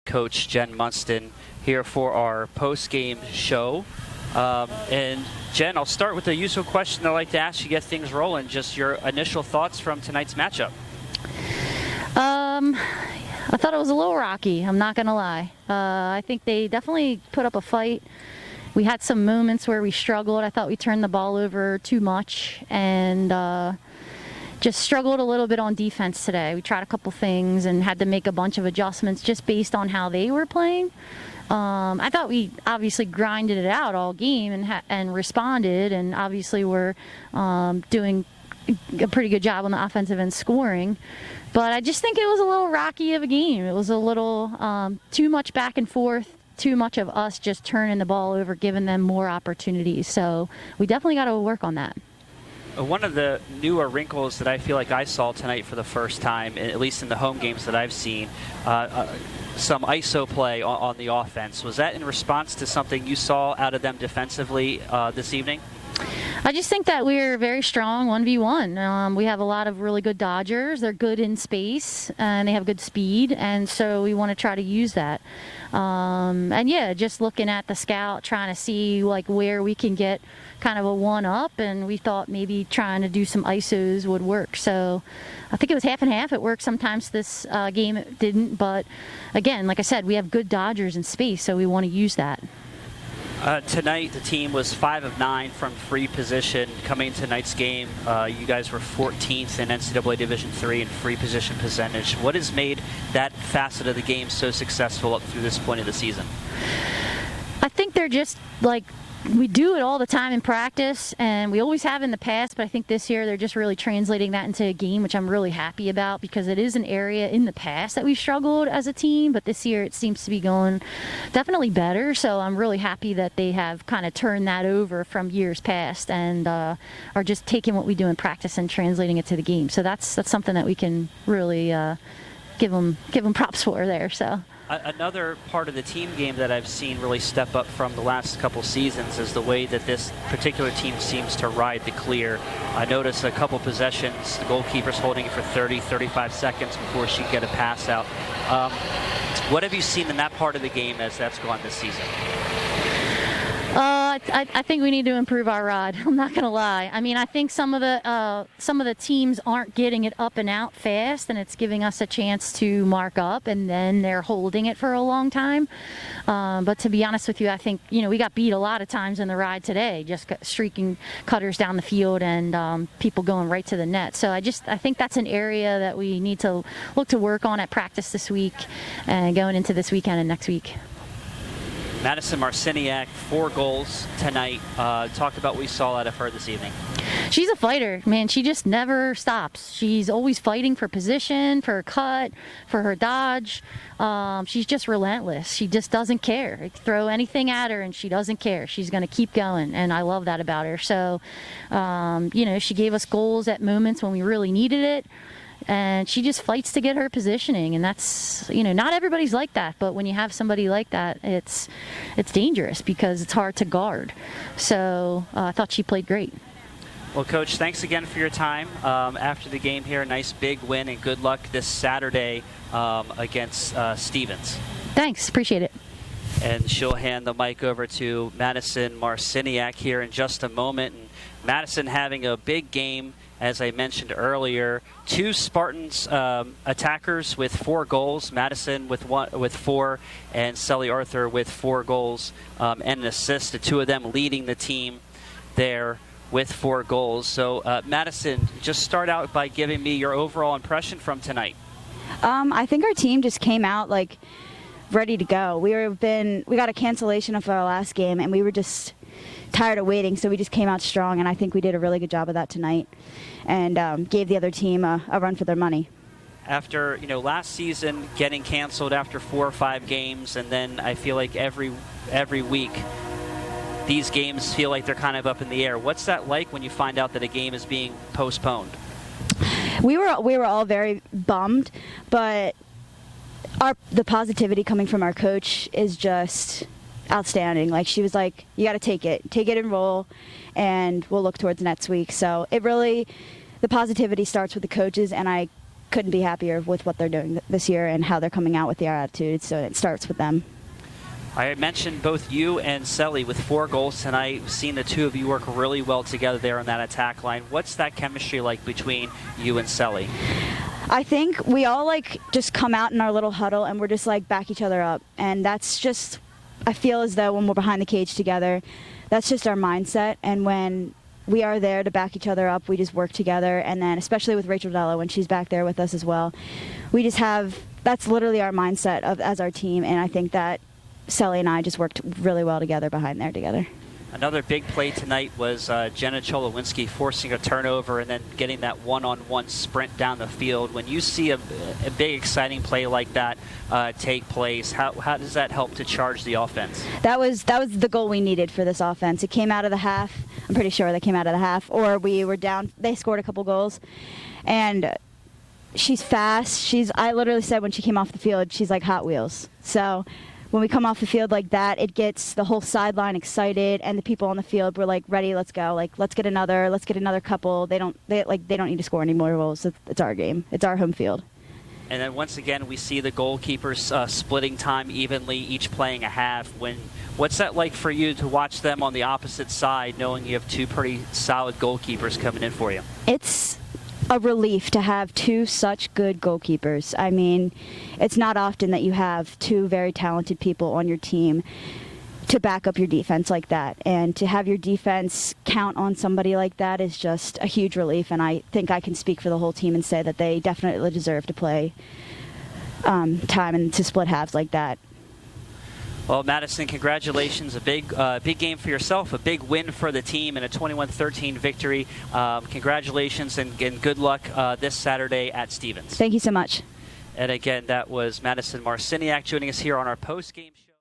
coach Jen Muston here for our post-game show. And Jen, I'll start with the usual question I like to ask you to get things rolling. Just your initial thoughts from tonight's matchup. I thought it was a little rocky, I'm not going to lie. I think they definitely put up a fight. We had some moments where we struggled. I thought we turned the ball over too much and just struggled a little bit on defense today. We tried a couple things and had to make a bunch of adjustments just based on how they were playing. I thought we obviously grinded it out all game and responded, and obviously we're doing a pretty good job on the offensive end scoring. But I just think it was a little rocky of a game. It was a little too much back and forth, too much of us just turning the ball over, giving them more opportunities. So we definitely got to work on that. One of the newer wrinkles that I feel like I saw tonight for the first time, at least in the home games that I've seen, some ISO play on the offense. Was that in response to something you saw out of them defensively this evening? I just think that we're very strong 1v1. We have a lot of really good dodgers. They're good in space and they have good speed, and so we want to try to use that. And yeah, just looking at the scout, trying to see like where we can get kind of a one-up, and we thought maybe trying to do some ISOs would work. So I think it was half and half. It worked sometimes. This game it didn't, but again, like I said, we have good dodgers in space, so we want to use that. Tonight, the team was 5 of 9 from free position. Coming into tonight's game, you guys were 14th in NCAA Division III in free position percentage. What has made that facet of the game so successful up through this point of the season? I think they're just like, we do it all the time in practice, and we always have in the past, but I think this year they're just really translating that into a game, which I'm really happy about, because it is an area in the past that we've struggled as a team, but this year it seems to be going definitely better. So I'm really happy that they have kind of turned that over from years past and are just taking what we do in practice and translating it to the game. So that's something that we can really give them props for there. So. Another part of the team game that I've seen really step up from the last couple seasons is the way that this particular team seems to ride the clear. I noticed a couple possessions, the goalkeeper's holding it for 30, 35 seconds before she can get a pass out. What have you seen in that part of the game as that's gone this season? I think we need to improve our rod. I'm not going to lie. I mean, I think some of the teams aren't getting it up and out fast, and it's giving us a chance to mark up, and then they're holding it for a long time. But to be honest with you, I think we got beat a lot of times in the ride today, just streaking cutters down the field and people going right to the net. So I think that's an area that we need to look to work on at practice this week and going into this weekend and next week. Madison Marciniak, 4 goals tonight. Talk about what we saw out of her this evening. She's a fighter, man. She just never stops. She's always fighting for position, for her cut, for her dodge. She's just relentless. She just doesn't care. Throw anything at her and she doesn't care. She's going to keep going, and I love that about her. So, she gave us goals at moments when we really needed it. And she just fights to get her positioning, and that's, not everybody's like that, but when you have somebody like that, it's dangerous because it's hard to guard. So I thought she played great. Well, Coach, thanks again for your time after the game here. A nice big win, and good luck this Saturday against Stevens. Thanks, appreciate it. And she'll hand the mic over to Madison Marciniak here in just a moment. And Madison having a big game. As I mentioned earlier, 2 Spartans attackers with 4 goals. Madison with 4, and Sully Arthur with 4 goals and an assist. The 2 of them leading the team there with 4 goals. So, Madison, just start out by giving me your overall impression from tonight. I think our team just came out like ready to go. We got a cancellation of our last game, and we were just tired of waiting, so we just came out strong, and I think we did a really good job of that tonight and gave the other team a run for their money. After last season getting canceled after 4 or 5 games, and then I feel like every week these games feel like they're kind of up in the air. What's that like when you find out that a game is being postponed? We were all very bummed, but the positivity coming from our coach is just outstanding. Like, she was like, you got to take it and roll, and we'll look towards next week. So the positivity starts with the coaches, and I couldn't be happier with what they're doing this year and how they're coming out with their attitude. So it starts with them. I mentioned both you and Selly with 4 goals tonight. We've seen the two of you work really well together there on that attack line. What's that chemistry like between you and Selly? I think we all like just come out in our little huddle and we're just like back each other up. And that's just, I feel as though when we're behind the cage together, that's just our mindset. And when we are there to back each other up, we just work together. And then especially with Rachel Della, when she's back there with us as well, we just have, that's literally our mindset as our team. And I think that Selly and I just worked really well together behind there together. Another big play tonight was Jenna Cholowinski forcing a turnover and then getting that one-on-one sprint down the field. When you see a big, exciting play like that take place, how does that help to charge the offense? That was the goal we needed for this offense. It came out of the half. I'm pretty sure that came out of the half. Or we were down. They scored a couple goals. And she's fast. I literally said when she came off the field, she's like Hot Wheels. So when we come off the field like that, it gets the whole sideline excited, and the people on the field were like, "Ready, let's go! Like, let's get another couple." They don't need to score any more goals. It's our game. It's our home field. And then once again, we see the goalkeepers splitting time evenly, each playing a half. What's that like for you to watch them on the opposite side, knowing you have 2 pretty solid goalkeepers coming in for you? It's a relief to have 2 such good goalkeepers. I mean, it's not often that you have 2 very talented people on your team to back up your defense like that. And to have your defense count on somebody like that is just a huge relief. And I think I can speak for the whole team and say that they definitely deserve to play time and to split halves like that. Well, Madison, congratulations. A big game for yourself, a big win for the team, and a 21-13 victory. Congratulations and good luck this Saturday at Stevens. Thank you so much. And again, that was Madison Marciniak joining us here on our post-game show.